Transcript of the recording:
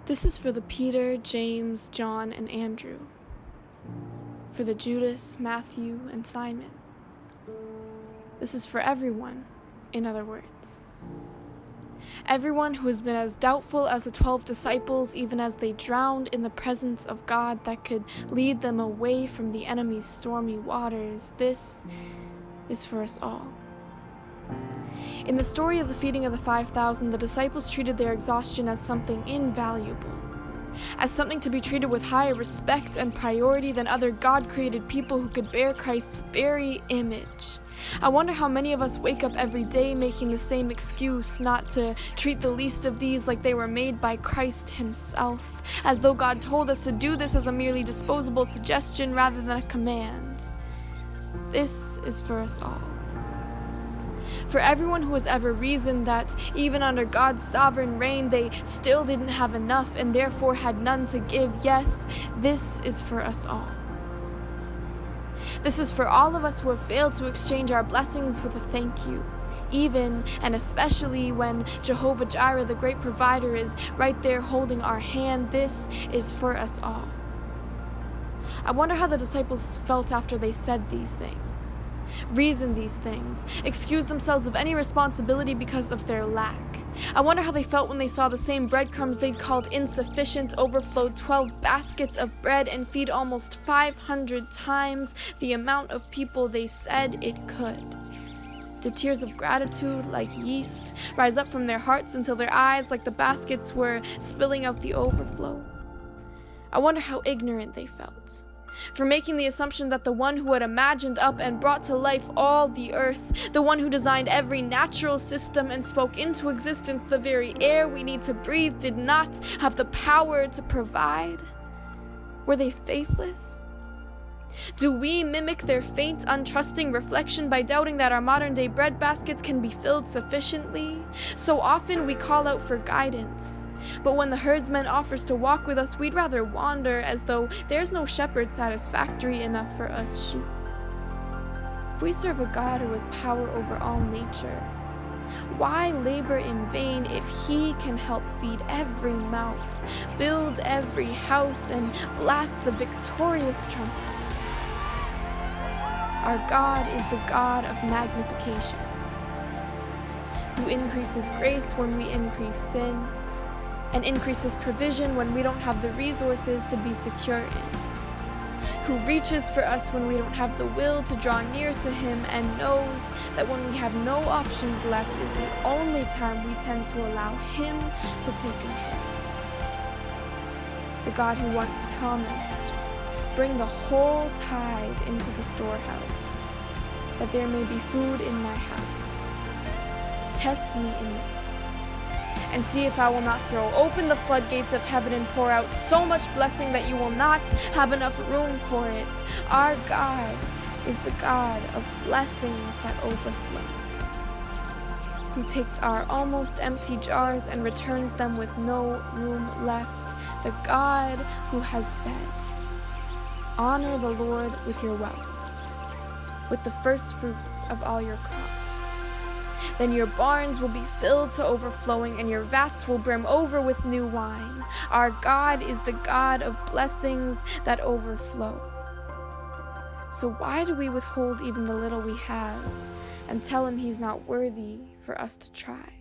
This is for the Peter, James, John, and Andrew. For the Judas, Matthew, and Simon. This is for everyone, in other words. Everyone who has been as doubtful as the 12 disciples, even as they drowned in the presence of God that could lead them away from the enemy's stormy waters. This is for us all. In the story of the feeding of the 5,000, the disciples treated their exhaustion as something invaluable, as something to be treated with higher respect and priority than other God-created people who could bear Christ's very image. I wonder how many of us wake up every day making the same excuse not to treat the least of these like they were made by Christ himself, as though God told us to do this as a merely disposable suggestion rather than a command. This is for us all. For everyone who has ever reasoned that even under God's sovereign reign they still didn't have enough and therefore had none to give, yes, this is for us all. This is for all of us who have failed to exchange our blessings with a thank you, even and especially when Jehovah Jireh, the great provider, is right there holding our hand. This is for us all. I wonder how the disciples felt after they said these things, reasoned these things, excused themselves of any responsibility because of their lack. I wonder how they felt when they saw the same breadcrumbs they'd called insufficient overflow 12 baskets of bread and feed almost 500 times the amount of people they said it could. Did tears of gratitude, like yeast, rise up from their hearts until their eyes, like the baskets, were spilling out the overflow? I wonder how ignorant they felt, for making the assumption that the one who had imagined up and brought to life all the earth, the one who designed every natural system and spoke into existence the very air we need to breathe, did not have the power to provide. Were they faithless? Do we mimic their faint, untrusting reflection by doubting that our modern-day bread baskets can be filled sufficiently? So often we call out for guidance, but when the herdsman offers to walk with us, we'd rather wander, as though there's no shepherd satisfactory enough for us sheep. If we serve a God who has power over all nature, why labor in vain if he can help feed every mouth, build every house, and blast the victorious trumpets? Our God is the God of magnification, who increases grace when we increase sin, and increases provision when we don't have the resources to be secure in, who reaches for us when we don't have the will to draw near to him, and knows that when we have no options left is the only time we tend to allow him to take control. The God who once promised, "Bring the whole tithe into the storehouse, that there may be food in my house. Test me in this, and see if I will not throw open the floodgates of heaven and pour out so much blessing that you will not have enough room for it." Our God is the God of blessings that overflow, who takes our almost empty jars and returns them with no room left. The God who has said, "Honor the Lord with your wealth, with the first fruits of all your crops. Then your barns will be filled to overflowing, and your vats will brim over with new wine." Our God is the God of blessings that overflow. So why do we withhold even the little we have and tell him he's not worthy for us to try?